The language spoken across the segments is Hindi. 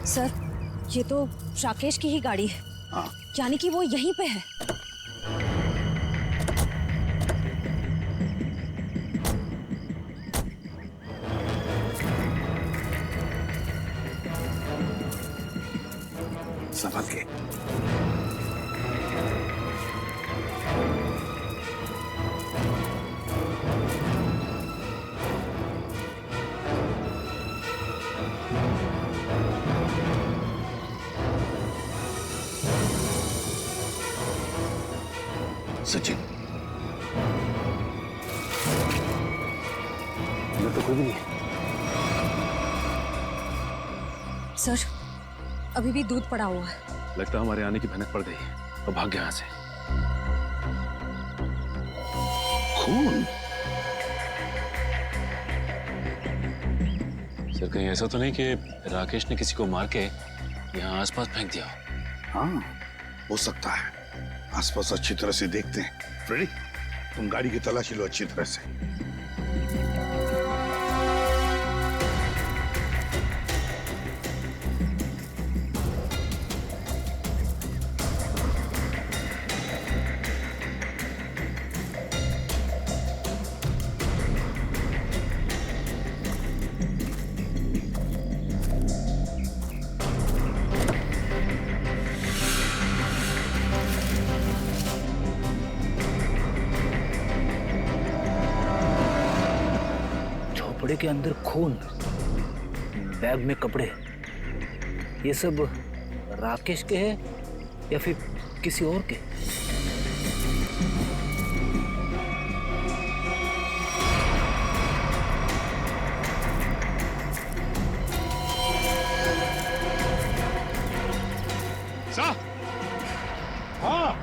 सर, ये तो राकेश की ही गाड़ी है। हाँ। यानी कि वो यहीं पे है। संभल के। सचिन, मैं तो कोई भी नहीं है। सर, अभी भी दूध पड़ा हुआ है। लगता है हमारे आने की भनक पड़ गई और भाग गया यहाँ से। खून? सर, कहीं ऐसा तो नहीं कि राकेश ने किसी को मार के यहाँ आसपास फेंक दिया? हाँ, हो सकता है। आसपास अच्छी तरह से देखते हैं। फ्रेडी, तुम गाड़ी की तलाशी लो अच्छी तरह से। कपड़े के अंदर खून, बैग में कपड़े, ये सब राकेश के हैं या फिर किसी और के? हाँ।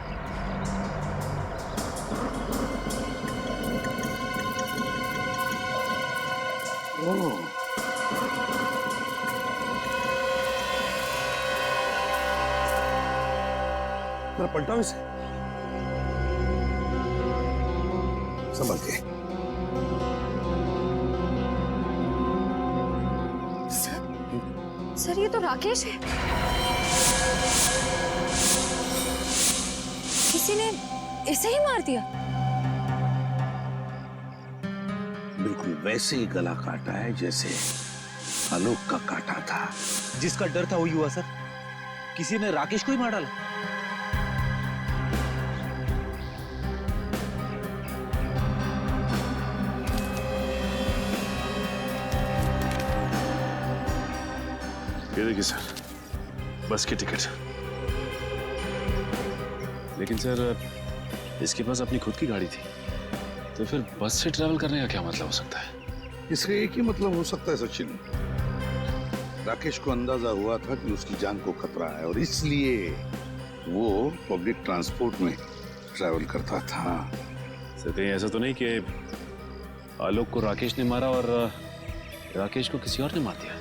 मेरा पलटा इसे। संभल के। सर, ये तो राकेश है। किसी ने इसे ही मार दिया। बिल्कुल वैसे ही गला काटा है जैसे आलोक का काटा था। जिसका डर था वही हुआ सर। किसी ने राकेश को ही मार डाला। ये देखिए सर, बस की टिकट। लेकिन सर, इसके पास अपनी खुद की गाड़ी थी, तो फिर बस से ट्रैवल करने का क्या मतलब हो सकता है? इसका एक ही मतलब हो सकता है सचिन। राकेश को अंदाजा हुआ था कि उसकी जान को खतरा है और इसलिए वो पब्लिक ट्रांसपोर्ट में ट्रैवल करता था। सर, कहीं ऐसा तो नहीं कि आलोक को राकेश ने मारा और राकेश को किसी और ने मार दिया?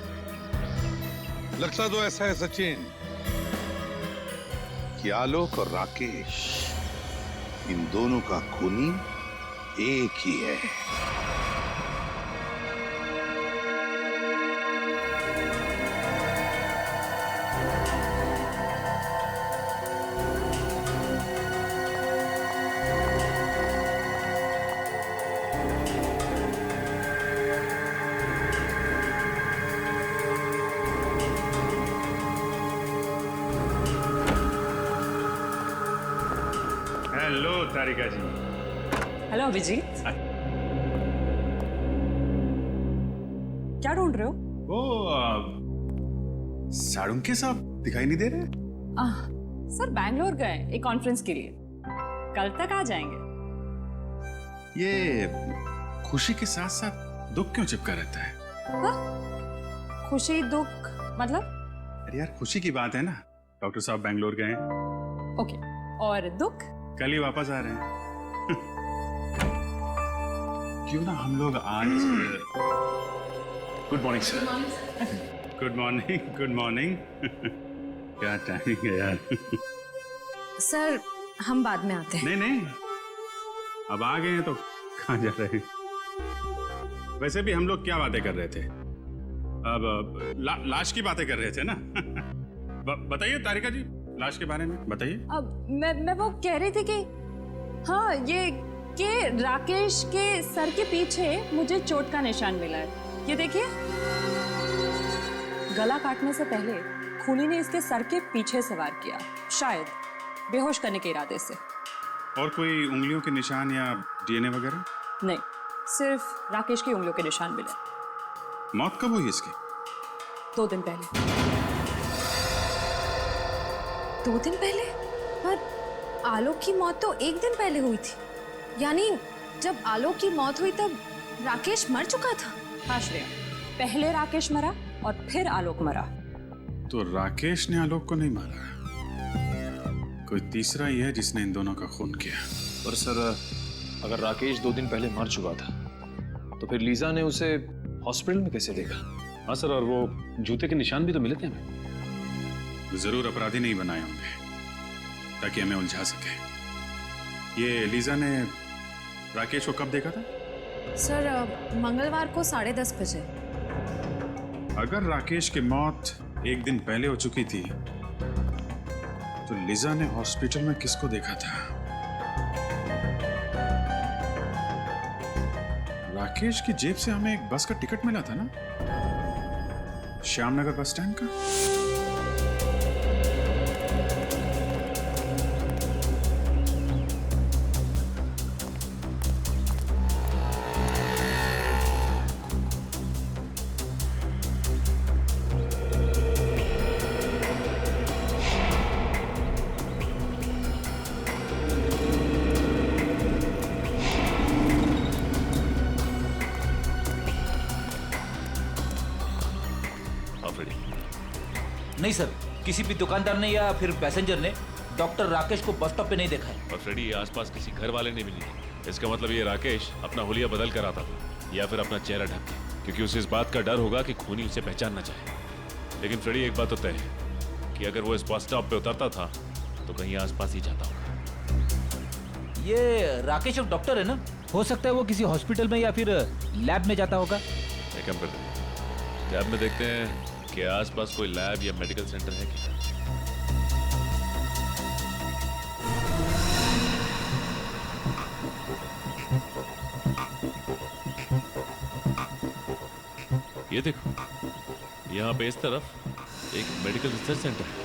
लगता तो ऐसा है सचिन कि आलोक और राकेश, इन दोनों का खूनी एक ही है। हेलो तारिका जी। हेलो अभिजीत। क्या ढूंढ रहे हो? वो साड़ुंके साहब दिखाई नहीं दे रहे? सर बैंगलोर गए एक कॉन्फ्रेंस के लिए, कल तक आ जाएंगे। ये खुशी के साथ साथ दुख क्यों चिपका रहता है? हाँ? खुशी दुख मतलब? अरे यार, खुशी की बात है ना, डॉक्टर साहब बैंगलोर गए हैं। ओके, और दुख? कल ही वापस आ रहे हैं। क्यों ना हम लोग आज। Good morning sir. Good morning, good morning. क्या टाइमिंग है यार। सर, हम बाद में आते हैं। नहीं नहीं, अब आ गए हैं तो कहाँ जा रहे हैं? वैसे भी हम लोग क्या बातें कर रहे थे? अब लाश की बातें कर रहे थे ना। बताइए तारिका जी, लाश के बारे में बताइए। अब मैं वो कह रही थी कि हाँ, ये कि राकेश के सर के पीछे मुझे चोट का निशान मिला है। ये देखिए, गला काटने से पहले खूनी ने इसके सर के पीछे से वार किया, शायद बेहोश करने के इरादे से। और कोई उंगलियों के निशान या डीएनए वगैरह? नहीं, सिर्फ राकेश की उंगलियों के निशान मिले। मौत कब हुई इसकी? 2 दिन पहले। 2 दिन पहले? पर आलोक की मौत तो 1 दिन पहले हुई थी। यानी जब आलोक की मौत हुई तब राकेश मर चुका था। हाँ श्रेया, पहले राकेश मरा और फिर आलोक मरा। तो राकेश ने आलोक को नहीं मारा, कोई तीसरा ही है जिसने इन दोनों का खून किया। और सर, अगर राकेश 2 दिन पहले मर चुका था तो फिर लीजा ने उसे हॉस्पिटल में कैसे देखा? हाँ सर, और वो जूते के निशान भी तो मिले थे हमें। जरूर अपराधी नहीं बनाए होंगे ताकि हमें उलझा सके। ये लीजा ने राकेश को कब देखा था? सर, मंगलवार को 10:30 बजे। अगर राकेश की मौत 1 दिन पहले हो चुकी थी तो लीजा ने हॉस्पिटल में किसको देखा था? राकेश की जेब से हमें एक बस का टिकट मिला था ना, श्यामनगर बस स्टैंड का। नहीं सर, किसी भी दुकानदार ने या फिर पैसेंजर ने डॉक्टर राकेश को बस स्टॉप पे नहीं देखा है। और फ्रेडी, आसपास किसी घर वाले ने भी नहीं। इसका मतलब ये राकेश अपना हुलिया बदल कर आता था या फिर अपना चेहरा ढक के, क्योंकि उसे इस बात का डर होगा कि खूनी उसे पहचान ना चाहे। लेकिन फ्रेडी, एक बात तो तय है कि अगर वो इस बस स्टॉप पे उतरता था तो कहीं आसपास ही जाता होगा। ये राकेश एक डॉक्टर है ना, हो सकता है वो किसी हॉस्पिटल में या फिर लैब में जाता होगा। एक काम करते हैं, लैब में देखते हैं कि आसपास कोई लैब या मेडिकल सेंटर है क्या। ये देखो, यहाँ पे इस तरफ एक मेडिकल रिसर्च सेंटर है,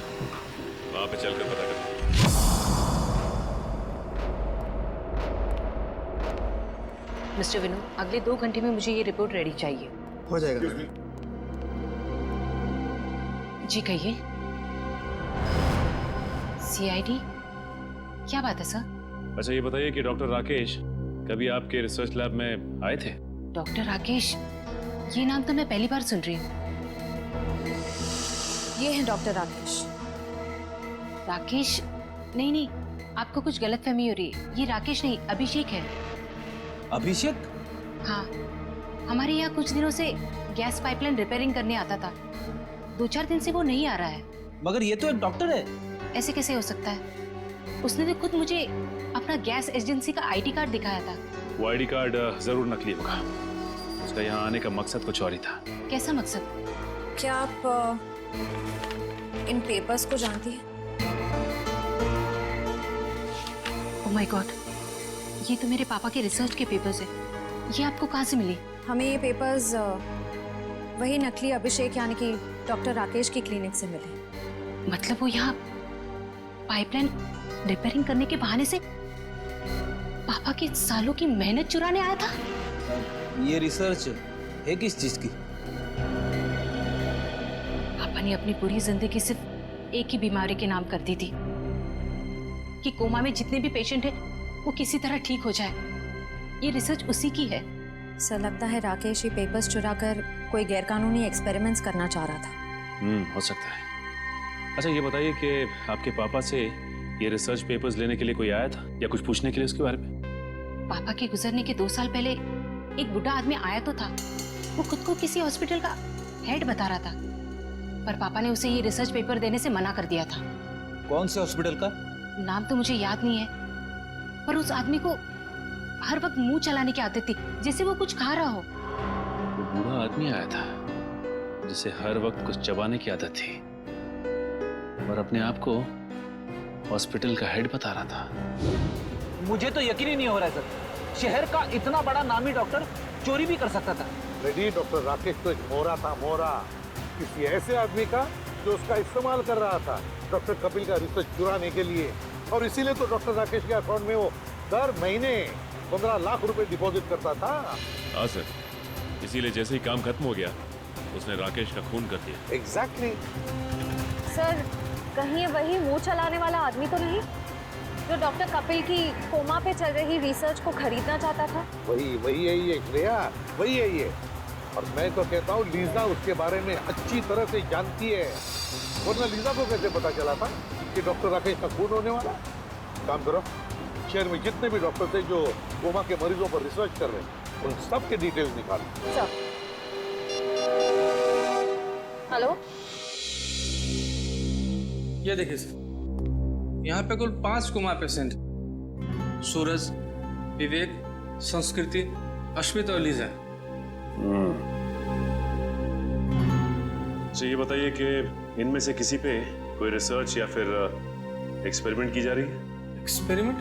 वहां पे चलकर पता करते हैं। मिस्टर विनोद, अगले 2 घंटे में मुझे ये रिपोर्ट रेडी चाहिए। हो जाएगा। जी कहिए। सीआईडी? क्या बात है सर? अच्छा, ये बताइए कि डॉक्टर राकेश कभी आपके रिसर्च लैब में आए थे? डॉक्टर राकेश, ये नाम तो मैं पहली बार सुन रही हूँ। ये है डॉक्टर राकेश। राकेश? नहीं, आपको कुछ गलतफहमी हो रही है। ये राकेश नहीं, अभिषेक है। अभिषेक? हाँ, हमारे यहाँ कुछ दिनों से गैस पाइपलाइन रिपेयरिंग करने आता था। 2-4 दिन से वो नहीं आ रहा है। मगर ये तो एक डॉक्टर है। ऐसे कैसे हो सकता है? उसने तो खुद मुझे अपना गैस एजेंसी का आईडी कार्ड दिखाया था। वो आईडी कार्ड जरूर नकली होगा। उसका यहाँ आने का मकसद कुछ और ही था। कैसा मकसद? क्या आप इन पेपर्स को जानती हैं? ओह माय गॉड, ये तो मेरे पापा के रिसर्च के पेपर्स हैं। ये आपको कहाँ से मिली? हमें ये पेपर्स वही नकली अभिषेक यानी कि डॉक्टर राकेश की क्लिनिक से मिले। मतलब वो यहाँ पाइपलाइन रिपेयरिंग करने के बहाने से पापा के सालों की मेहनत चुराने आया था? ये रिसर्च है किस चीज की? पापा ने अपनी पूरी जिंदगी सिर्फ एक ही बीमारी के नाम कर दी थी कि कोमा में जितने भी पेशेंट हैं वो किसी तरह ठीक हो जाए। ये रिसर्च उसी की है। सर, लगता है राकेश ये पेपर्स चुराकर कोई गैरकानूनी एक्सपेरिमेंट्स करना चाह रहा था। हो सकता है। अच्छा, ये बताइए कि आपके पापा से ये रिसर्च पेपर्स लेने के लिए कोई आया था या कुछ पूछने के लिए उसके बारे में? पापा के गुजरने के 2 साल पहले एक बुढ़ा आदमी आया तो था। वो खुद को किसी हॉस्पिटल का हेड बता रहा था, पर पापा ने उसे ये रिसर्च पेपर देने से मना कर दिया था। कौन से हॉस्पिटल का? नाम तो मुझे याद नहीं है, पर उस आदमी को हर वक्त मुंह चलाने की आदत थी, जैसे वो कुछ खा रहा हो। वो बूढ़ा आदमी आया था? जिसे हर वक्त कुछ चबाने की आदत थी और अपने आप को हॉस्पिटल का हेड बता रहा था। मुझे तो यकीन ही नहीं हो रहा है सर, शहर का इतना बड़ा नामी डॉक्टर चोरी भी कर सकता था। रेडी डॉक्टर राकेश तो एक मोहरा था, मोहरा, किसी ऐसे आदमी का जो उसका इस्तेमाल कर रहा था डॉक्टर कपिल का रिसर्च चुराने के लिए। और इसीलिए तो डॉक्टर राकेश के अकाउंट में वो दर महीने 15 लाख रुपए डिपॉजिट करता था। हाँ सर, इसीलिए जैसे ही काम खत्म हो गया उसने राकेश का खून कर दिया। एग्जैक्टली। सर, कहीं ये वही मुंह चलाने वाला आदमी तो नहीं जो डॉक्टर कपिल की कोमा पे चल रही रिसर्च को खरीदना चाहता था? वही है ये श्रेया, वही है ये। और मैं तो कहता हूँ लीजा उसके बारे में अच्छी तरह से जानती है, वरना लीजा को कैसे पता चला था कि डॉक्टर राकेश का खून होने वाला। काम करो, शहर में जितने भी डॉक्टर थे जो कोमा के मरीजों पर रिसर्च कर रहे हैं उन सब के डिटेल्स निकालो। सर, हेलो, ये देखिए सर, यहाँ पे कुल 5 कोमा पेशेंट, सूरज, विवेक, संस्कृति, अश्मित और लीजा। तो ये बताइए कि इनमें से किसी पे कोई रिसर्च या फिर एक्सपेरिमेंट की जा रही है? एक्सपेरिमेंट?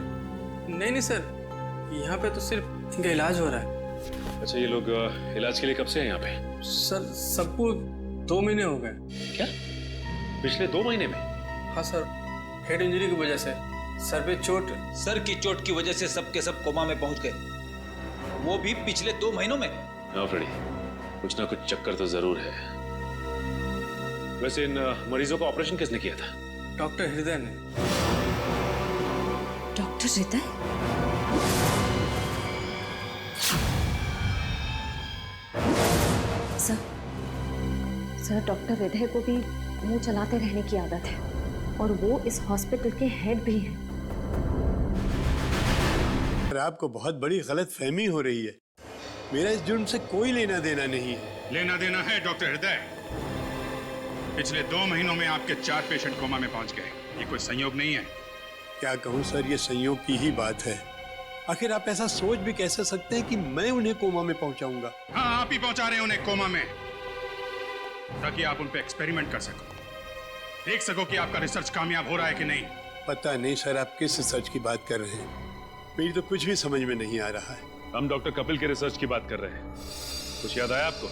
नहीं सर, यहाँ पे तो सिर्फ इनका इलाज हो रहा है। अच्छा, ये लोग इलाज के लिए कब से हैं यहाँ पे? सर, सबको 2 महीने हो गए। क्या, पिछले 2 महीने में? हाँ सर, हेड इंजरी की वजह से सर पे चोट। सर की चोट की वजह से सबके सब कोमा में पहुंच गए, वो भी पिछले 2 महीनों में। हाँ फ्रेडी, कुछ ना कुछ चक्कर तो जरूर है। वैसे इन मरीजों का ऑपरेशन किसने किया था? डॉक्टर हृदय ने। डॉक्टर हृदय? सर, डॉक्टर हृदय को भी मुंह चलाते रहने की आदत है और वो इस हॉस्पिटल के हेड भी हैं। आपको बहुत बड़ी गलतफहमी हो रही है। मेरा इस जुर्म से कोई लेना देना नहीं है। लेना देना है डॉक्टर हृदय। पिछले 2 महीनों में आपके 4 पेशेंट कोमा में पहुंच गए। ये कोई संयोग नहीं है। क्या कहूँ सर, ये संयोग की ही बात है। आखिर आप ऐसा सोच भी कैसे सकते हैं कि मैं उन्हें कोमा में पहुंचाऊंगा? हाँ, आप ही पहुंचा रहे हैं उन्हें कोमा में, ताकि आप उन पे एक्सपेरिमेंट कर सको, देख सको कि आपका रिसर्च कामयाब हो रहा है कि नहीं। पता नहीं सर, आप किस रिसर्च की बात कर रहे हैं, मेरी तो कुछ भी समझ में नहीं आ रहा है। हम डॉक्टर कपिल के रिसर्च की बात कर रहे हैं। कुछ याद आया आपको?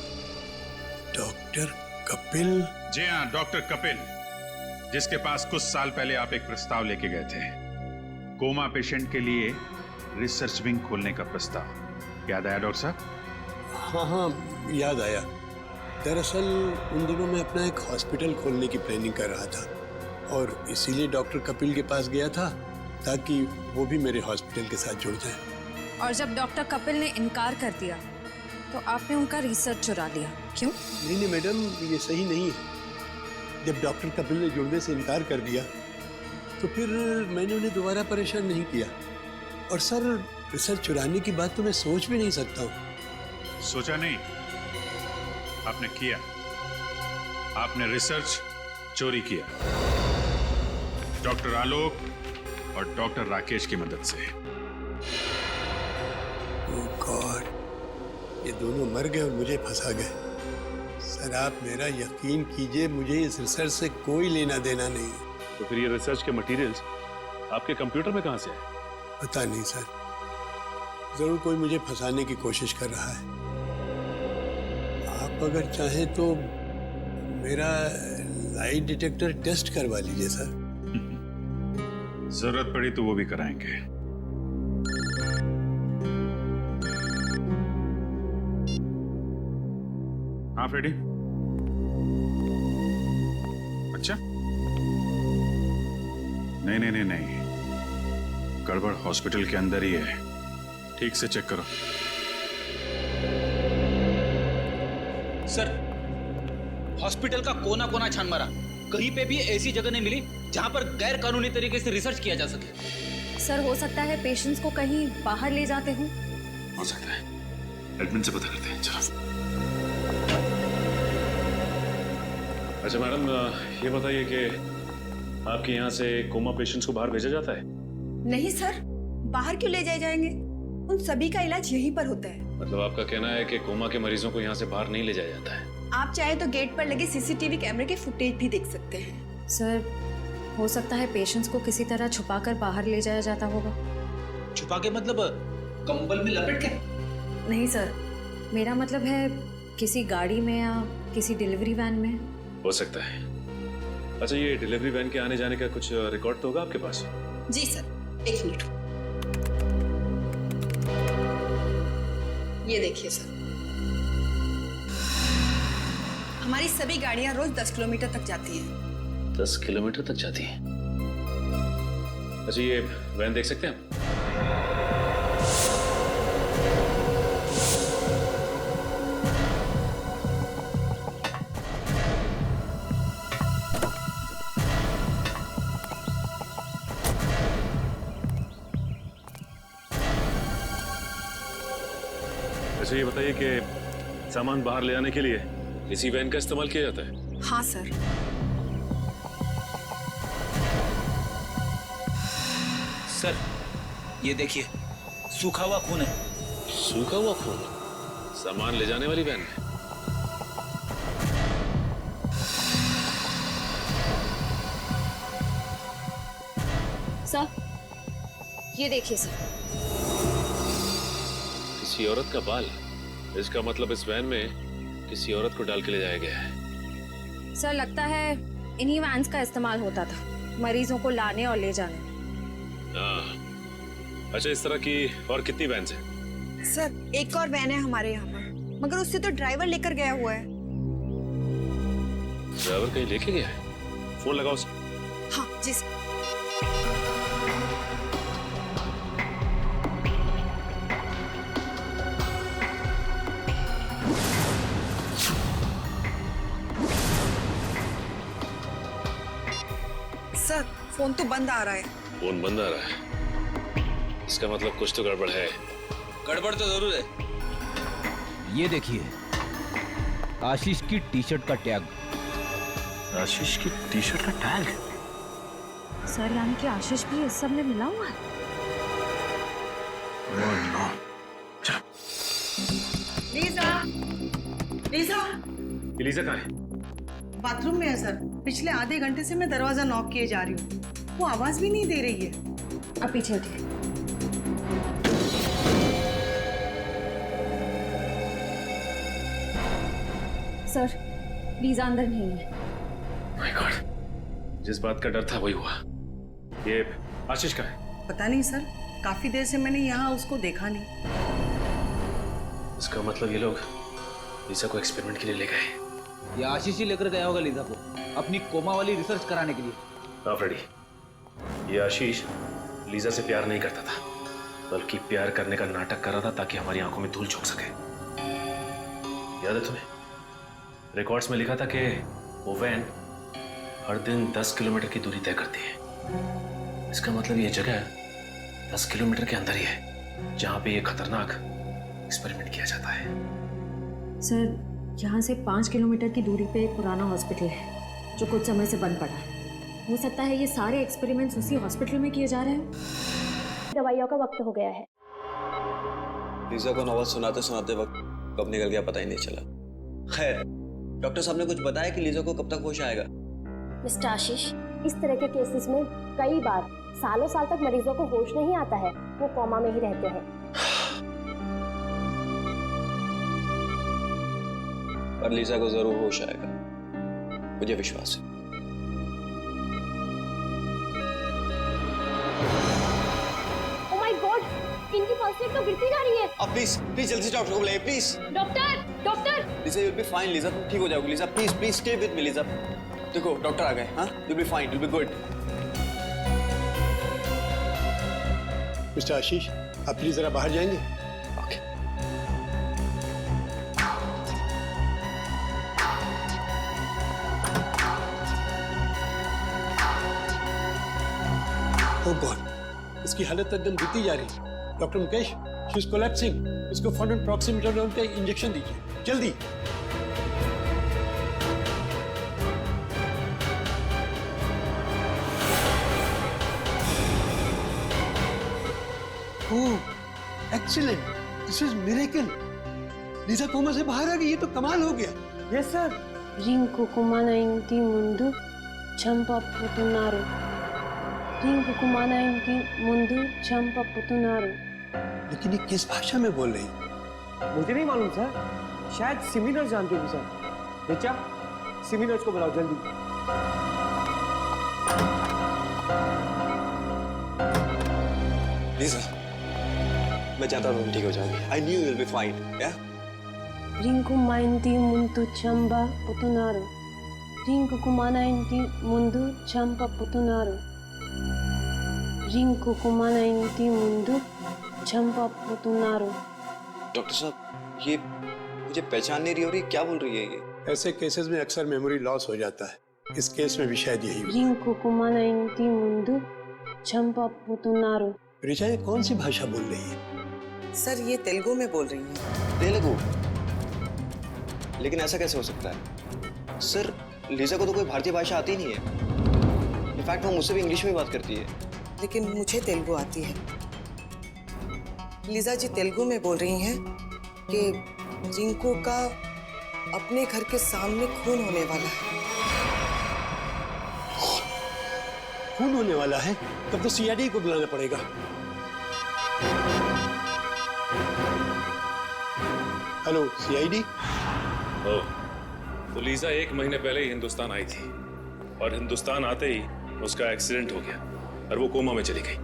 डॉक्टर कपिल? जी हाँ, डॉक्टर कपिल, जिसके पास कुछ साल पहले आप एक प्रस्ताव लेके गए थे, कोमा पेशेंट के लिए रिसर्च विंग खोलने का प्रस्ताव। याद आया डॉक्टर साहब? हाँ, याद आया। दरअसल उन दिनों मैं अपना एक हॉस्पिटल खोलने की प्लानिंग कर रहा था और इसीलिए डॉक्टर कपिल के पास गया था ताकि वो भी मेरे हॉस्पिटल के साथ जुड़ जाए। और जब डॉक्टर कपिल ने इनकार कर दिया तो आपने उनका रिसर्च चुरा लिया, क्यों? नहीं मैडम, ये सही नहीं है। जब डॉक्टर कपिल ने जुड़ने से इनकार कर दिया तो फिर मैंने उन्हें दोबारा परेशान नहीं किया। और सर, रिसर्च चुराने की बात तो मैं सोच भी नहीं सकता हूँ। सोचा नहीं, आपने किया। आपने रिसर्च चोरी किया, डॉक्टर आलोक और डॉक्टर राकेश की मदद से। ओह गॉड, ये दोनों मर गए और मुझे फंसा गए। सर, आप मेरा यकीन कीजिए, मुझे इस रिसर्च से कोई लेना देना नहीं है। तो फिर ये रिसर्च के मटेरियल्स आपके कंप्यूटर में कहां से आए? पता नहीं सर, जरूर कोई मुझे फंसाने की कोशिश कर रहा है। आप अगर चाहें तो मेरा लाइट डिटेक्टर टेस्ट करवा लीजिए सर। जरूरत पड़ी तो वो भी कराएंगे। हाँ फ्रेडी? अच्छा, नहीं, गड़बड़ हॉस्पिटल के अंदर ही है। ठीक से चेक करो। सर, हॉस्पिटल का कोना कोना छान मारा, कहीं पे भी ऐसी जगह नहीं मिली जहां पर गैर कानूनी तरीके से रिसर्च किया जा सके। सर, हो सकता है पेशेंट्स को कहीं बाहर ले जाते हों। हो सकता है, एडमिन से पता करते हैं। चलो। अच्छा मैडम, ये बताइए कि आपके यहाँ से कोमा पेशेंट्स को बाहर भेजा जाता है? नहीं सर, बाहर क्यों ले जाए जाएंगे? उन सभी का इलाज यहीं पर होता है। मतलब आपका कहना है कि कोमा के मरीजों को यहाँ से बाहर नहीं ले जाया जाता है? आप चाहे तो गेट पर लगे सीसीटीवी कैमरे के फुटेज भी देख सकते हैं। सर, हो सकता है पेशेंट्स को किसी तरह छुपाकर बाहर ले जाया जाता होगा। छुपा के मतलब कंबल में लपेट के? नहीं सर, मेरा मतलब है किसी गाड़ी में या किसी डिलीवरी वैन में। हो सकता है। अच्छा, ये डिलीवरी वैन के आने जाने का कुछ रिकॉर्ड तो होगा आपके पास? जी सर, 1 मिनट। ये देखिए सर, हमारी सभी गाड़ियां रोज 10 किलोमीटर तक जाती हैं। 10 किलोमीटर तक जाती है? अच्छा, ये वैन देख सकते हैं हम? अच्छा, ये बताइए कि सामान बाहर ले जाने के लिए इसी वैन का इस्तेमाल किया जाता है? हाँ सर। सर, ये देखिए, सूखा हुआ खून है। सूखा हुआ खून? सामान ले जाने वाली वैन में? सर, ये देखिए सर। किसी औरत का बाल? इसका मतलब इस वैन में किसी औरत को डाल के ले जाया गया है। सर, लगता है इन्हीं वैन्स का इस्तेमाल होता था मरीजों को लाने और ले जाने। हाँ। अच्छा, इस तरह की और कितनी वैन्स हैं? सर, एक और वैन है हमारे यहाँ पर, मगर उससे तो ड्राइवर लेकर गया हुआ है। ड्राइवर कहीं लेके गया है? फोन लगाओ उसे। हाँ जी सर। सर, फोन तो बंद आ रहा है। फोन बंद आ रहा है? इसका मतलब कुछ तो गड़बड़ है। गड़बड़ तो जरूर है। ये देखिए, आशीष की टी शर्ट का टैग। आशीष की टी शर्ट का टैग? सर, यानी कि आशीष भी इस सब में मिला हुआ है। लीजा, लीजा, लीजा कहाँ है? बाथरूम में है सर। पिछले आधे घंटे से मैं दरवाजा नॉक किए जा रही हूँ, वो आवाज भी नहीं दे रही है। अब पीछे हटिए। सर, लीजा अंदर नहीं है। माय गॉड, जिस बात का डर था वही हुआ। ये आशीष का है? पता नहीं सर, काफी देर से मैंने यहाँ उसको देखा नहीं। इसका मतलब ये लोग लीजा को एक्सपेरिमेंट के लिए ले गए। ये आशीष ही लेकर गया होगा लीजा को अपनी कोमा वाली रिसर्च कराने के लिए। हाँ फ्रेडी, ये आशीष लीजा से प्यार नहीं करता था, बल्कि प्यार करने का नाटक कर रहा था ताकि हमारी आंखों में धूल झोंक सके। याद है तुम्हें? रिकॉर्ड्स में लिखा था कि वो वैन हर दिन 10 किलोमीटर की दूरी तय करती है। इसका मतलब ये जगह 10 किलोमीटर के अंदर ही है जहां पे ये खतरनाक एक्सपेरिमेंट किया जाता है। सर, यहाँ से 5 किलोमीटर की दूरी पे एक पुराना हॉस्पिटल है जो कुछ समय से बंद पड़ा है। हो सकता है ये सारे एक्सपेरिमेंट्स उसी हॉस्पिटल में किए जा रहे हैं। दवाइयों का वक्त हो गया है। लीजा को नॉवल सुनाते सुनाते वक्त कब निकल गया पता ही नहीं चला। खैर, डॉक्टर साहब ने कुछ बताया कि लीजा को कब तक होश आएगा? मिस्टर आशीष, इस तरह के केसेस में कई बार सालों साल तक मरीजों को होश नहीं आता है, वो कोमा में ही रहते हैं। पर लीजा को जरूर होश आएगा, मुझे विश्वास है। ओह माय गॉड, इनकी पल्स रेट तो गिरती जा रही है। अब प्लीज प्लीज जल्दी से डॉक्टर को बुलाइए please. Doctor, doctor. Lisa, you will be fine Lisa, तुम ठीक हो जाओगी Lisa. Please please stay with me Lisa. देखो डॉक्टर आ गए। हाँ, you will be fine, you will be good. Mister Ashish, आप प्लीज जरा बाहर जाएंगे? ओके। ओह गॉड, इसकी हालत एकदम गिरती जा रही है। Doctor Mukesh, she is collapsing. इसको फौरन प्रॉक्सीमीटर का इंजेक्शन दीजिए, जल्दी। Oh, excellent. This is miracle. Lisa coma से बाहर आ गई, ये तो कमाल हो गया। Yes sir. రింకుకు మన ఇంటి ముందు చంపబోతున్నారు. రింకుకు మన ఇంటి ముందు చంపబోతున్నారు. लेकिन ये किस भाषा में बोल रही? मुझे नहीं मालूम सर, शायद सिमिनर्स जानते होगी सर। रिचा, सिमिनर्स को बुलाओ जल्दी। लीजा, मैं जानता हूँ तुम ठीक हो जाओगी। I knew you'll be fine, yeah? Rinku మా ఇంటి ముందు చంపబోతున్నారు. రింకుకు మన ఇంటి ముందు చంపబోతున్నారు. రింకుకు మన ఇంటి ముందు చంపబోతున్నారు. डॉक्टर साहब, ये मुझे पहचान नहीं रही हो रही, क्या बोल रही है ये? ऐसे केसेस में अक्सर मेमोरी लॉस हो जाता है, इस केस में भी शायद यही हुआ। రింకుకు మన ఇంటి ముందు చంపబోతున్నారు. ऋचा, ये कौन सी भाषा बोल रही है? सर ये तेलुगु में बोल रही हैं। तेलुगु? लेकिन ऐसा कैसे हो सकता है? सर, लीजा को तो कोई भारतीय भाषा आती नहीं है। इनफैक्ट वो मुझसे भी इंग्लिश में बात करती है। लेकिन मुझे तेलुगु आती है। लीजा जी तेलुगु में बोल रही हैं कि रिंकू का अपने घर के सामने खून होने वाला है। खून होने वाला है? तब तो सीआईडी को बुलाना पड़ेगा। Hello CID. तो लीजा 1 महीने पहले ही हिंदुस्तान आई थी और हिंदुस्तान आते ही उसका एक्सीडेंट हो गया और वो कोमा में चली गई।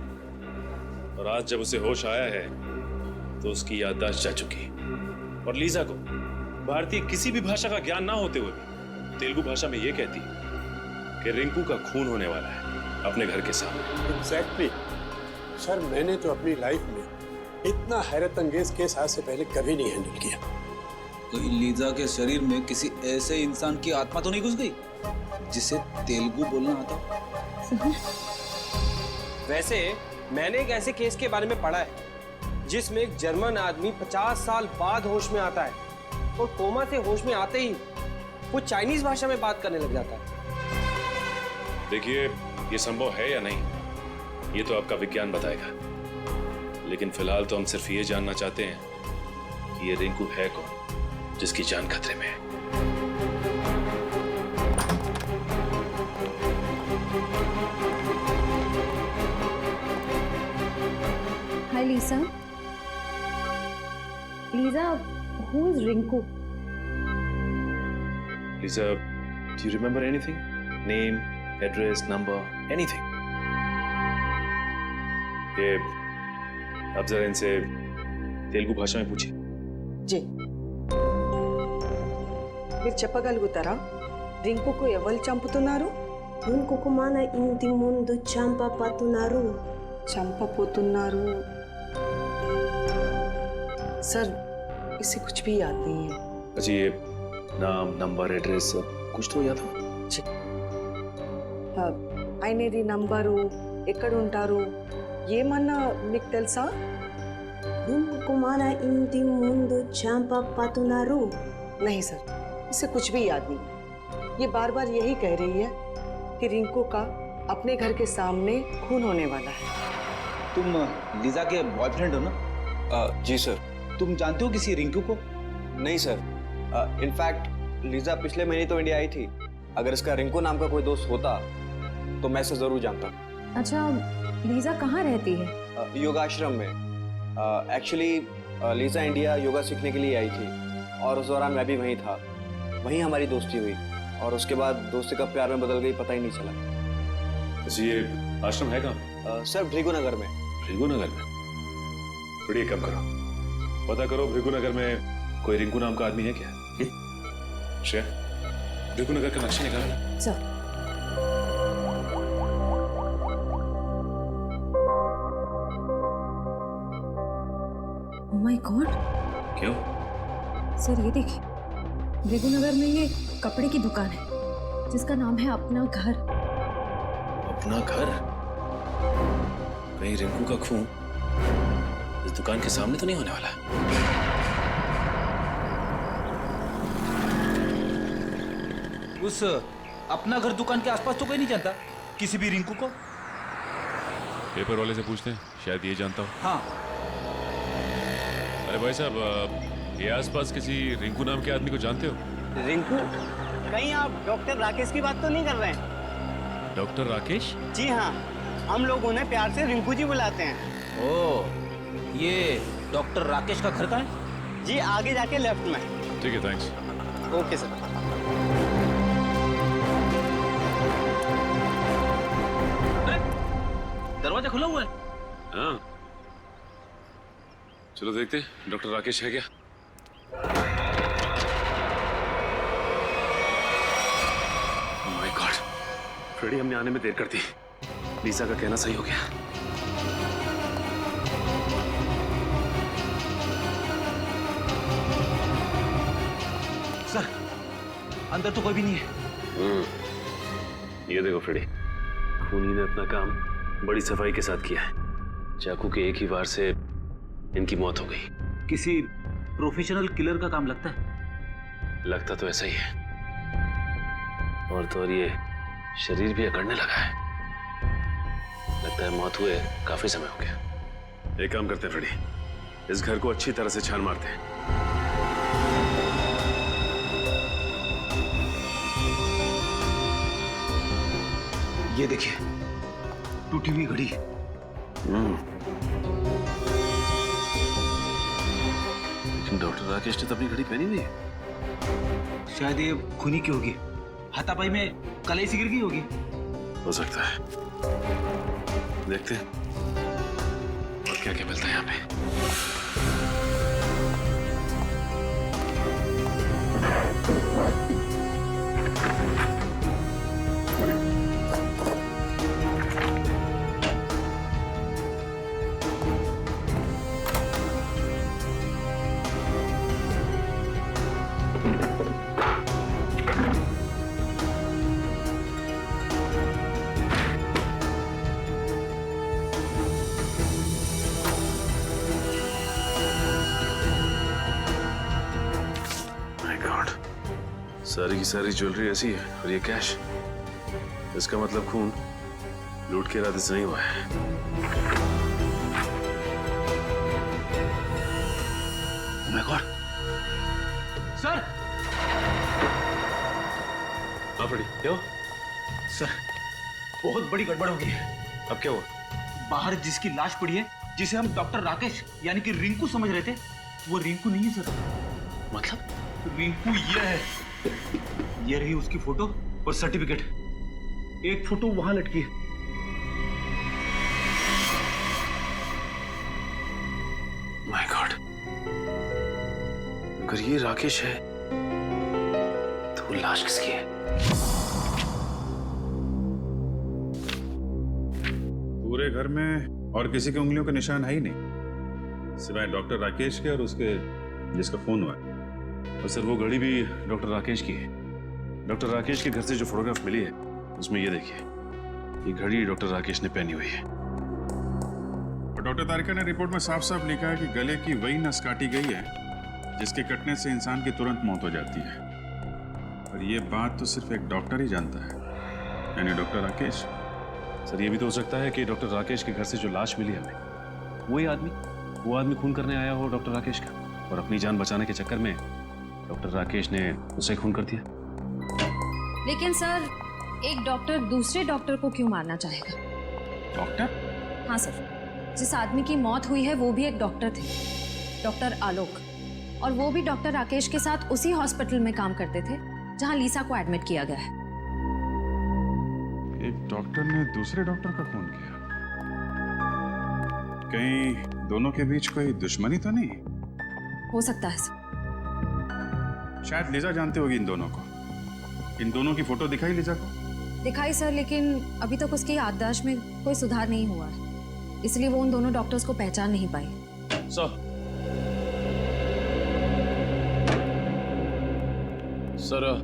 और आज जब उसे होश आया है तो उसकी याददाश्त जा चुकी। और लीजा को भारतीय किसी भी भाषा का ज्ञान ना होते हुए भी तेलुगु भाषा में ये कहती कि रिंकू का खून होने वाला है अपने घर के सामने। एग्जैक्टली सर, मैंने तो अपनी लाइफ में इतना हैरत अंगेज केस आज से पहले कभी नहीं हैंडल किया। तो लीजा के शरीर में किसी ऐसे इंसान की आत्मा तो नहीं घुस गई जिसे तेलुगु बोलना आता? वैसे मैंने एक ऐसे केस के बारे में पढ़ा है जिसमें एक जर्मन आदमी 50 साल बाद होश में आता है और कोमा से होश में आते ही वो चाइनीज भाषा में बात करने लग जाता है। देखिए, ये संभव है या नहीं ये तो आपका विज्ञान बताएगा, लेकिन फिलहाल तो हम सिर्फ ये जानना चाहते हैं कि ये रिंकू है कौन जिसकी जान खतरे में है। Hi Lisa. Lisa, who is Rinku? Lisa, do you remember anything? Name, address, number, anything? ये अब जरा इनसे तेलुगु भाषा में पूछिए। जी, మీరు చెప్పగలుగుతారా రింకుకు ఎవరు చంపుతున్నారు? రింకుకు మన ఇంటి ముందు చంపబోతున్నారు. చంపబోతున్నారు। सर इसे कुछ भी याद नहीं है। अच्छा, ये नाम, नंबर, एड्रेस कुछ तो याद हो? ఆయనది నంబరు, ఎక్కడ ఉంటారు, ఏమన్నా మీకు తెలుసా? రింకుకు మన ఇంటి ముందు చంపబోతున్నారు. नहीं सर, इसे कुछ भी याद नहीं। ये बार बार यही कह रही है कि रिंकू का अपने घर के सामने खून होने वाला है। तुम लीजा के बॉयफ्रेंड हो ना? जी सर। तुम जानते हो किसी रिंकू को? नहीं सर, इनफैक्ट लीजा पिछले महीने तो इंडिया आई थी। अगर इसका रिंकू नाम का कोई दोस्त होता तो मैं इसे जरूर जानता। अच्छा, लीजा कहाँ रहती है? योगाश्रम में। एक्चुअली लीजा इंडिया योगा सीखने के लिए आई थी और उस दौरान मैं भी वहीं था। वहीं हमारी दोस्ती हुई और उसके बाद दोस्ती कब प्यार में बदल गई पता ही नहीं चला। ये आश्रम है कहाँ? सर भृगुनगर में। भृगुनगर में? बड़ी कम करो, पता करो भृगुनगर में कोई रिंकू नाम का आदमी है क्या? श्रेया, भृगुनगर का नक्शा निकाला ना? सर। Oh my God. क्यों? सर ये देखिए, भृगुनगर में ये कपड़े की दुकान है जिसका नाम है अपना घर। अपना घर? कहीं रिंकू का खून इस दुकान के सामने तो नहीं होने वाला? उस अपना घर दुकान के आसपास तो कोई नहीं जानता किसी भी रिंकू को? पेपर वाले से पूछते हैं, शायद ये जानता हो। हाँ। अरे भाई साहब, ये आसपास किसी रिंकू नाम के आदमी को जानते हो? रिंकू? कहीं आप डॉक्टर राकेश की बात तो नहीं कर रहे हैं? डॉक्टर राकेश? जी हाँ, हम लोग उन्हें प्यार से रिंकू जी बुलाते हैं। ओह, ये डॉक्टर राकेश का घर कहाँ है? जी आगे जाके लेफ्ट में। ठीक है, थैंक्स। Okay sir. दरवाजा खुला हुआ है। हाँ, चलो देखते हैं डॉक्टर राकेश है क्या। माय गॉड, फ्रेडी हमने आने में देर कर दी। लीसा का कहना सही हो गया। सर, अंदर तो कोई भी नहीं है। ये देखो फ्रेडी, खूनी ने अपना काम बड़ी सफाई के साथ किया है। चाकू के एक ही वार से इनकी मौत हो गई। किसी प्रोफेशनल किलर का काम लगता है। लगता तो ऐसा ही है। और तो और ये शरीर भी अकड़ने लगा है। लगता है मौत हुए काफी समय हो गया। एक काम करते हैं फ्रेडी, इस घर को अच्छी तरह से छान मारते हैं। ये देखिए, टूटी हुई घड़ी। लेकिन डॉक्टर राकेश ने तो अपनी घड़ी पहनी नहीं है। शायद ये खूनी की होगी। हाथापाई में कलाई सी गिर गई होगी। हो सकता है। देखते हैं और क्या क्या मिलता है यहाँ पे। सारी की सारी ज्वेलरी ऐसी है और ये कैश। इसका मतलब खून लूट के इरादे से नहीं हुआ है। Oh my God! सर! हाँ फ्रेडी, क्या हुआ? सर, बहुत बड़ी गड़बड़ हो गई है। अब क्या हुआ? बाहर जिसकी लाश पड़ी है, जिसे हम डॉक्टर राकेश यानी कि रिंकू समझ रहे थे, वो रिंकू नहीं है सर। मतलब? रिंकू ये है। ये रही उसकी फोटो और सर्टिफिकेट। एक फोटो वहां लटकी है। माय गॉड, अगर ये राकेश है तो वो लाश किसकी है? पूरे घर में और किसी की उंगलियों के निशान है ही नहीं, सिवाय डॉक्टर राकेश के और उसके जिसका फोन हुआ है। और सर, वो घड़ी भी डॉक्टर राकेश की है। डॉक्टर राकेश के घर से जो फोटोग्राफ मिली है उसमें ये देखिए, ये घड़ी डॉक्टर राकेश ने पहनी हुई है। और डॉक्टर तारिका ने रिपोर्ट में साफ साफ लिखा है कि गले की वही नस काटी गई है जिसके कटने से इंसान की तुरंत मौत हो जाती है। और ये बात तो सिर्फ एक डॉक्टर ही जानता है, यानी डॉक्टर राकेश। सर, ये भी तो हो सकता है कि डॉक्टर राकेश के घर से जो लाश मिली हमें, वो आदमी खून करने आया हो डॉक्टर राकेश का, और अपनी जान बचाने के चक्कर में डॉक्टर राकेश ने उसे खून कर दिया। लेकिन सर, एक डॉक्टर दूसरे डॉक्टर को क्यों मारना चाहेगा? डॉक्टर? हाँ सर, जिस आदमी की मौत हुई है वो भी एक डॉक्टर थे, डॉक्टर आलोक। और वो भी डॉक्टर राकेश के साथ उसी हॉस्पिटल में काम करते थे जहां लीसा को एडमिट किया गया है। एक डॉक्टर ने दूसरे डॉक्टर का खून किया? कहीं दोनों के बीच कोई दुश्मनी तो नहीं? हो सकता है सर। शायद लीजा जानते होगी इन दोनों को। इन दोनों की फोटो दिखाई लीजा को? दिखाई सर, लेकिन अभी तक उसकी याददाश्त में कोई सुधार नहीं हुआ है, इसलिए वो उन दोनों डॉक्टर्स को पहचान नहीं पाई। सर,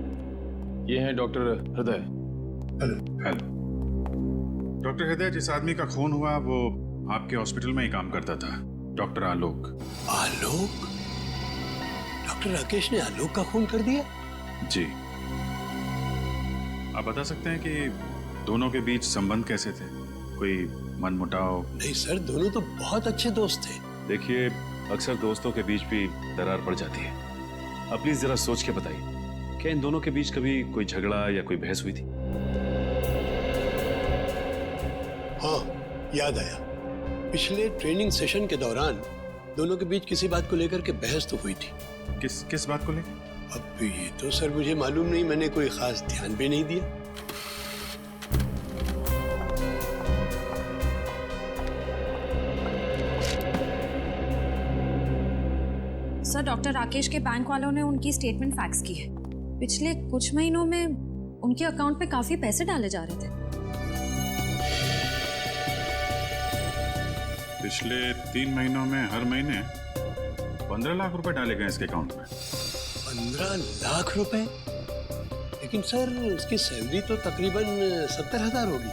ये हैं डॉक्टर हृदय। हेलो। डॉक्टर हृदय, जिस आदमी का खून हुआ वो आपके हॉस्पिटल में ही काम करता था, डॉक्टर आलोक। आलोक? डॉक्टर राकेश ने आलोक का खून कर दिया? जी। आप बता सकते हैं कि दोनों के बीच संबंध कैसे थे? कोई मनमुटाव? नहीं सर, दोनों तो बहुत अच्छे दोस्त थे। देखिए, अक्सर दोस्तों के बीच भी दरार पड़ जाती है। अब प्लीज जरा सोच के बताइए, क्या इन दोनों के बीच कभी कोई झगड़ा या कोई बहस हुई थी? हाँ, याद आया। पिछले ट्रेनिंग सेशन के दौरान दोनों के बीच किसी बात को लेकर के बहस तो हुई थी। किस बात को लेकर? अब ये तो सर मुझे मालूम नहीं, मैंने कोई खास ध्यान भी नहीं दिया। सर, डॉक्टर राकेश के बैंक वालों ने उनकी स्टेटमेंट फैक्स की है। पिछले कुछ महीनों में उनके अकाउंट पे काफी पैसे डाले जा रहे थे। पिछले 3 महीनों में हर महीने 15 लाख रुपए डाले गए इसके अकाउंट में। 15 लाख रुपए? लेकिन सर उसकी सैलरी तो तकरीबन 70,000 होगी।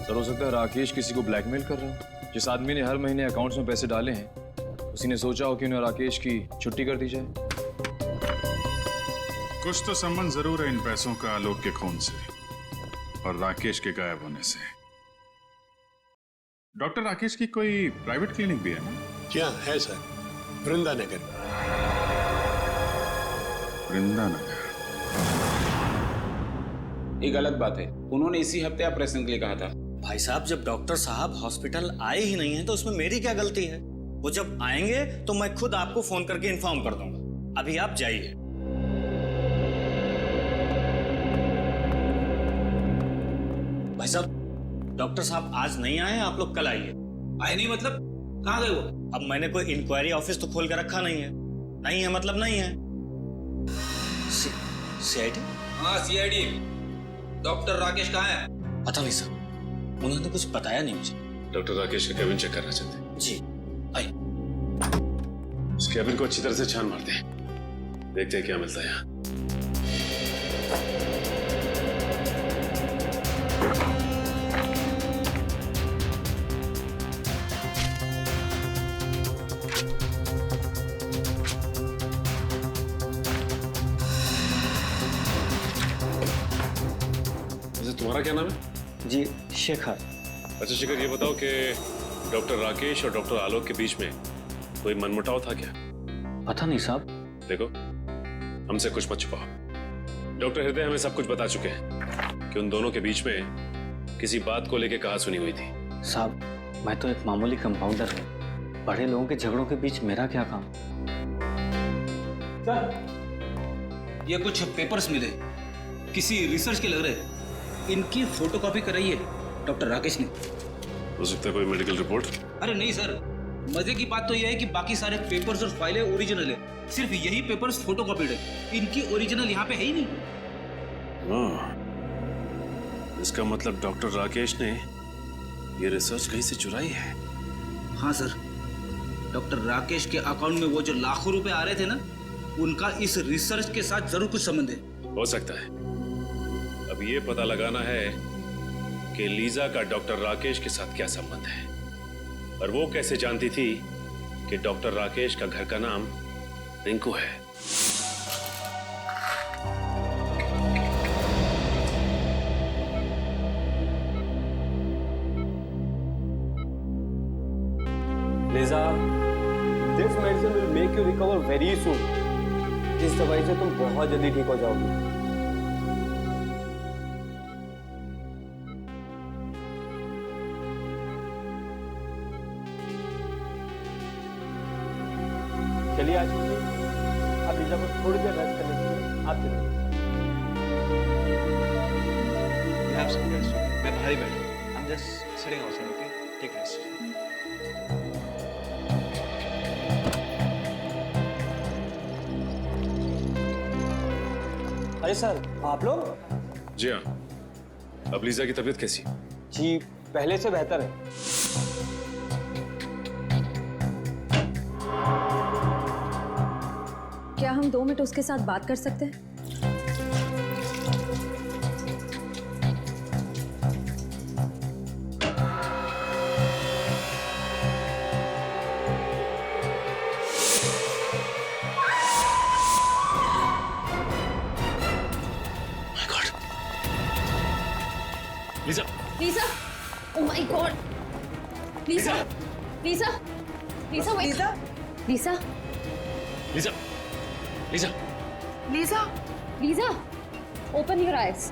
सर, हो सकता है राकेश किसी को ब्लैकमेल कर रहा हो। जिस आदमी ने हर महीने अकाउंट्स में पैसे डाले हैं, उसी ने सोचा हो कि उन्हें राकेश की छुट्टी कर दी जाए। कुछ तो संबंध जरूर है इन पैसों का आलोक के खून से और राकेश के गायब होने से। डॉक्टर राकेश की कोई प्राइवेट क्लिनिक भी है ना? जी हाँ, है सर, वृंदानगर। वृंदानगर? ये गलत बात है। उन्होंने इसी हफ्ते ऑपरेशन के लिए कहा था। भाई साहब, जब डॉक्टर साहब हॉस्पिटल आए ही नहीं है तो उसमें मेरी क्या गलती है? वो जब आएंगे तो मैं खुद आपको फोन करके इन्फॉर्म कर दूंगा। अभी आप जाइए। भाई साहब, डॉक्टर साहब आज नहीं आए, आप लोग कल आइए। आए नहीं मतलब? कहाँ गए वो? अब मैंने कोई इंक्वायरी ऑफिस तो खोल के रखा नहीं है। नहीं है मतलब नहीं है। सीआईडी? हाँ, सीआईडी। डॉक्टर राकेश कहाँ है? पता नहीं सर, उन्होंने कुछ बताया नहीं मुझे। डॉक्टर राकेश का केबिन चेक करना चाहते हैं? जी, आइए। इस केबिन को अच्छी तरह से छान मारते हैं, देखते हैं क्या मिलता है यहाँ। तुम्हारा क्या नाम है? जी, शेखर। अच्छा शेखर, ये बताओ कि डॉक्टर राकेश और डॉक्टर आलोक के बीच में कोई मनमुटाव था क्या? पता नहीं साहब। देखो, हमसे कुछ मत छुपाओ। डॉक्टर हृदय हमें सब कुछ बता चुके हैं कि उन दोनों के बीच में किसी बात को लेकर कहा सुनी हुई थी। साहब, मैं तो एक मामूली कंपाउंडर हूँ। बड़े लोगों के झगड़ों के बीच मेरा क्या काम? सर, ये कुछ पेपर्स मिले, किसी रिसर्च के लग रहे। इनकी फोटोकॉपी कराई है डॉक्टर राकेश ने। हो सकता है कोई मेडिकल रिपोर्ट? अरे नहीं सर, मजे की बात तो यह है कि बाकी सारे पेपर्स और फाइलें ओरिजिनल है, सिर्फ यही पेपर्स फोटोकॉपीड है। इनकी ओरिजिनल यहाँ पे है ही नहीं। इसका मतलब डॉक्टर राकेश ने ये रिसर्च कहीं से चुराई है। हाँ सर, डॉक्टर राकेश के अकाउंट में वो जो लाखों रुपए आ रहे थे ना, उनका इस रिसर्च के साथ जरूर कुछ संबंध है। हो सकता है। अब ये पता लगाना है कि लीजा का डॉक्टर राकेश के साथ क्या संबंध है और वो कैसे जानती थी कि डॉक्टर राकेश का घर का नाम रिंकू है। Lisa, this medicine will make you recover very soon. इस दवाई से तुम बहुत जल्दी ठीक हो जाओगी। चलिए आज आप लीजा को थोड़ी देर रेस्ट करने दीजिए। आप चलिए। मैं बाहर ही बैठूं। I'm just sitting outside, okay? Take rest. अरे सर, आप लोग? जी हाँ। अब लीजा की तबीयत कैसी? जी, पहले से बेहतर है। क्या हम 2 मिनट उसके साथ बात कर सकते हैं? Lisa! Lisa! Oh my God! Lisa! Lisa! Lisa wait. Lisa Lisa Lisa Lisa Lisa Lisa open your eyes.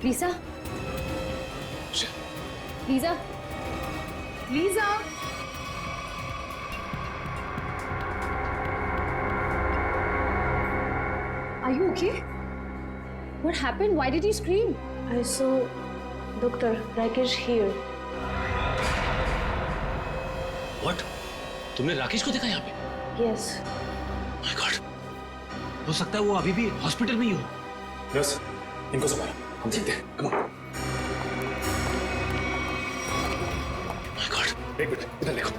Lisa Lisa Lisa Are you okay? What happened? Why did you scream? I saw Dr. Rakesh here. What? तुमने राकेश को देखा यहाँ पे? Yes. माय गॉड, हो सकता है वो अभी भी हॉस्पिटल में ही हो। यस, इनको संभालो, हम देखते हैं। Come on. माय गॉड, एक मिनट, इधर देखो।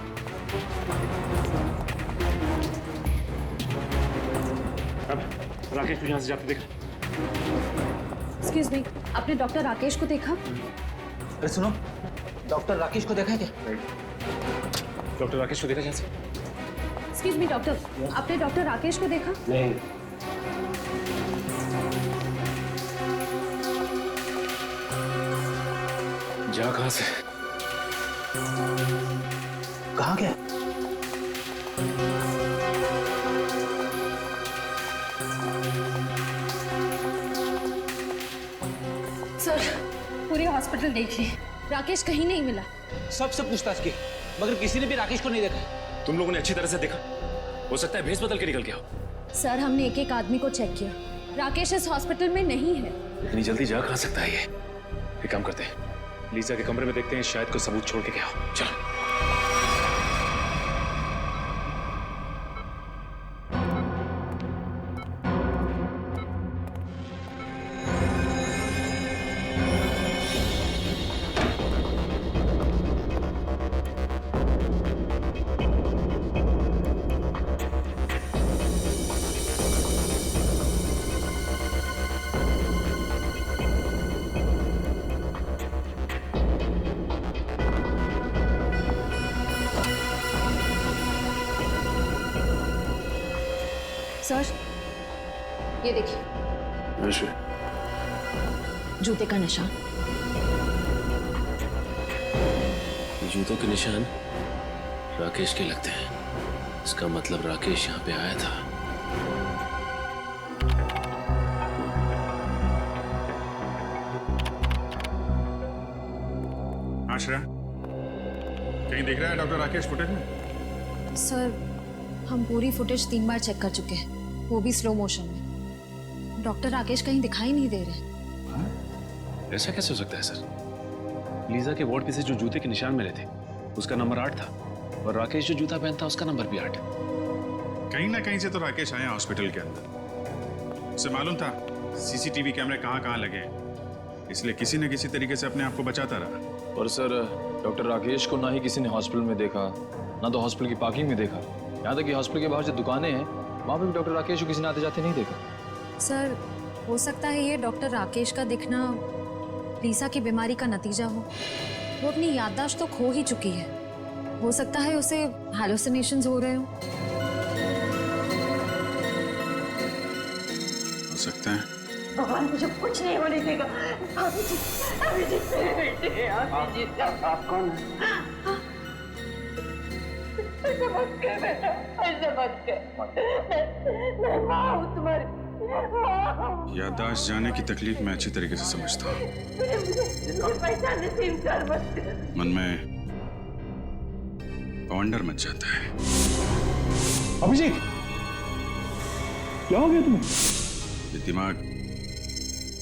अब राकेश को यहाँ से जाते देखा। Excuse me, आपने डॉक्टर राकेश को देखा? अरे सुनो, डॉक्टर राकेश को देखा है क्या? डॉक्टर राकेश को देखा यहाँ से? Excuse me, डॉक्टर, आपने डॉक्टर राकेश को देखा? नहीं। जा कहाँ से? कहाँ गया? सर, पूरे हॉस्पिटल देख लिए, राकेश कहीं नहीं मिला। सबसे पूछताछ की, मगर किसी ने भी राकेश को नहीं देखा। तुम लोगों ने अच्छी तरह से देखा? हो सकता है भेस बदल के निकल गया हो। सर, हमने एक एक आदमी को चेक किया, राकेश इस हॉस्पिटल में नहीं है। इतनी जल्दी जा कहाँ सकता है ये? एक काम करते हैं, लीजा के कमरे में देखते हैं, शायद कोई सबूत छोड़ के गया हो। चलो। सर, ये देखिए, जूते का निशान। जूतों के निशान राकेश के लगते हैं। इसका मतलब राकेश यहाँ पे आया था। हाँ श्रेया, कहीं दिख रहा है डॉक्टर राकेश फुटेज में? सर, हम पूरी फुटेज 3 बार चेक कर चुके हैं, वो भी स्लो मोशन में। डॉक्टर राकेश कहीं दिखाई नहीं दे रहे। ऐसा कैसे हो सकता है सर? लीजा के वार्ड पे से जो जूते के निशान मिले थे, उसका नंबर 8 था, और राकेश जो जूता पहनता उसका नंबर भी 8। कहीं ना कहीं से तो राकेश आया हॉस्पिटल के अंदर। उसे मालूम था सीसीटीवी कैमरे कहाँ लगे हैं, इसलिए किसी न किसी तरीके से अपने आप को बचाता रहा। और सर, डॉक्टर राकेश को ना ही किसी ने हॉस्पिटल में देखा, ना तो हॉस्पिटल की पार्किंग में देखा, यहाँ तक कि हॉस्पिटल के बाहर जो दुकानें हैं वहाँ पे भी डॉक्टर राकेश को किसी ने आते जाते नहीं देखा। सर, हो सकता है ये डॉक्टर राकेश का दिखना लीसा की बीमारी का नतीजा हो। वो अपनी याददाश्त तो खो ही चुकी है, हो सकता है उसे हैलुसिनेशंस हो रहे हो। हो सकता है। भगवान मुझे कुछ नहीं होने देगा। अभिजीत मेरे बेटे हैं, अभिजीत। आप कौन हैं? ऐसा मत कर बेटा, ऐसा मत कर। मैं माँ हूँ तुम्हारी, माँ हूँ। याददाश्त जाने की तकलीफ मैं अच्छी तरीके से समझता हूँ। मुझे पहचानने से इनकार मत कर। मन में वंडर मच जाता है। अभिजीत, क्या हो गया तुम्हें? ये दिमाग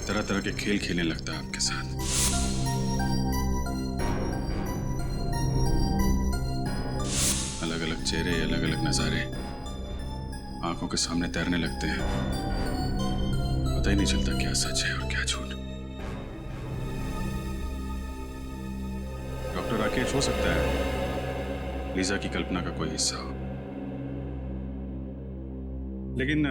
तरह तरह के खेल खेलने लगता है आपके साथ। अलग अलग चेहरे, अलग अलग नजारे आंखों के सामने तैरने लगते हैं। पता ही नहीं चलता क्या सच है और क्या झूठ। डॉक्टर राकेश हो सकता है लीजा की कल्पना का कोई हिस्सा हो, लेकिन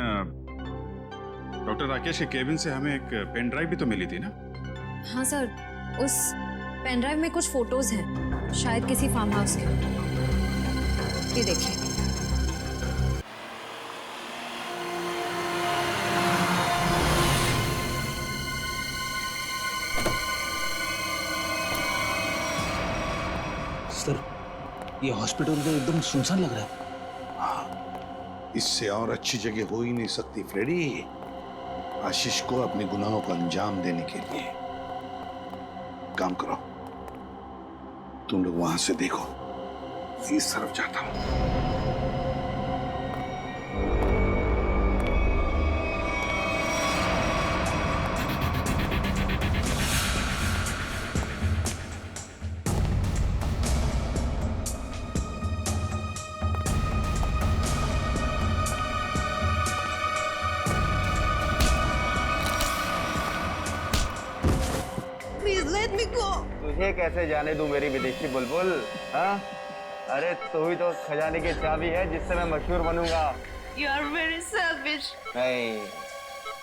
डॉक्टर राकेश के केबिन से हमें एक पेन ड्राइव भी तो मिली थी ना? हाँ सर, उस पेन ड्राइव में कुछ फोटोज हैं, शायद किसी फार्म हाउस के। ये देखिए। सर, ये हॉस्पिटल तो एकदम सुनसान लग रहा है। इससे और अच्छी जगह हो ही नहीं सकती फ्रेडी, आशीष को अपने गुनाहों को अंजाम देने के लिए। काम करो, तुम लोग वहां से देखो, इस तरफ जाता हूं। तुझे कैसे जाने दूं मेरी विदेशी बुलबुल? हाँ, अरे तू ही तो खजाने की चाबी है जिससे मैं मशहूर बनूंगा। You are very selfish. नहीं,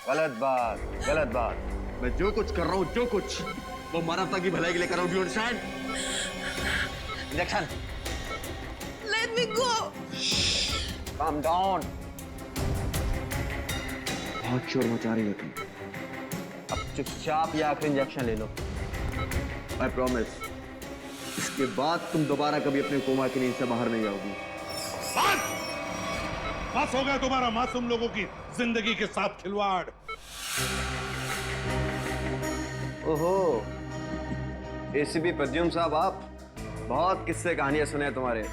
गलत बात, गलत बात। मैं जो कुछ कर रहा हूँ, जो कुछ, वो मानवता की भलाई के लिए कर रहा हूँ। You understand? Injection. Let me go. Calm down. बहुत शोर मचा रही हो तुम। अब चुपचाप ये आखिरी इंजेक्शन ले लो। I promise. इसके बाद तुम दोबारा कभी अपने कोमा की नींद से बाहर नहीं आओगी। बस हो गया तुम्हारा मासूम लोगों की जिंदगी के साथ खिलवाड़। ओहो, एसीपी प्रद्युम्न साहब, आप बहुत किस्से कहानियां सुने हैं तुम्हारे,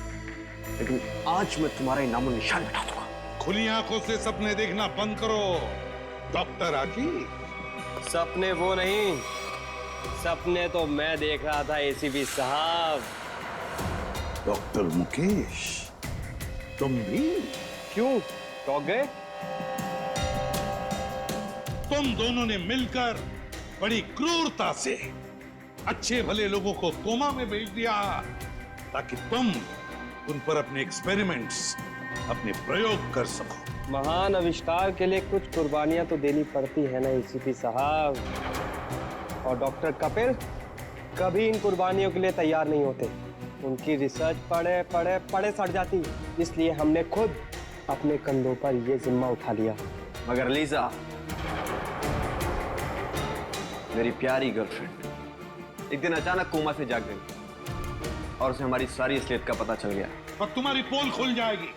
लेकिन आज मैं तुम्हारा नामो निशान मिटा दूंगा। खुली आंखों से सपने देखना बंद करो डॉक्टर आशीष। सपने वो नहीं, सपने तो मैं देख रहा था एसीपी साहब। डॉक्टर मुकेश, तुम भी? क्यों, टॉक गए? तुम दोनों ने मिलकर बड़ी क्रूरता से अच्छे भले लोगों को कोमा में भेज दिया ताकि तुम उन पर अपने एक्सपेरिमेंट्स, अपने प्रयोग कर सको। महान आविष्कार के लिए कुछ कुर्बानियां तो देनी पड़ती है ना एसीपी साहब, और डॉक्टर कपिल कभी इन कुर्बानियों के लिए तैयार नहीं होते। उनकी रिसर्च पढ़े पढ़े पढ़े सड़ जाती, इसलिए हमने खुद अपने कंधों पर यह जिम्मा उठा लिया। मगर लीजा, मेरी प्यारी गर्लफ्रेंड, एक दिन अचानक कोमा से जाग गई और उसे हमारी सारी असलियत का पता चल गया। पर तुम्हारी पोल खुल जाएगी,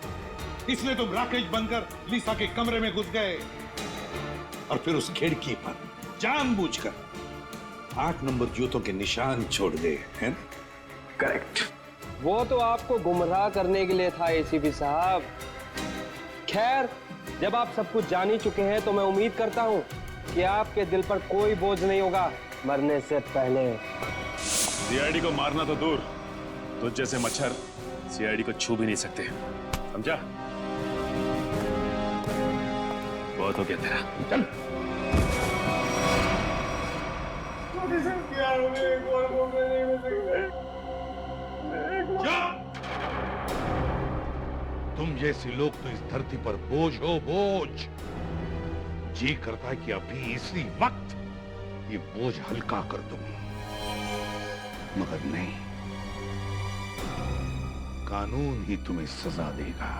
इसलिए तुम राकेश बनकर लीसा के कमरे में घुस गए और फिर उस खिड़की पर जानबूझकर 8 नंबर जूतों के निशान छोड़ गए, हैं? करेक्ट। वो तो आपको गुमराह करने के लिए था एसीपी साहब। खैर, जब आप सब कुछ जान ही चुके हैं तो मैं उम्मीद करता हूं कि आपके दिल पर कोई बोझ नहीं होगा मरने से पहले। सीआईडी को मारना तो दूर, तुझ जैसे मच्छर सीआईडी को छू भी नहीं सकते, समझा? बहुत हो गया तेरा, चल। तुम जैसे लोग तो इस धरती पर बोझ हो, बोझ। जी करता है कि अभी इसी वक्त ये बोझ हल्का कर दूं, मगर नहीं, कानून ही तुम्हें सजा देगा।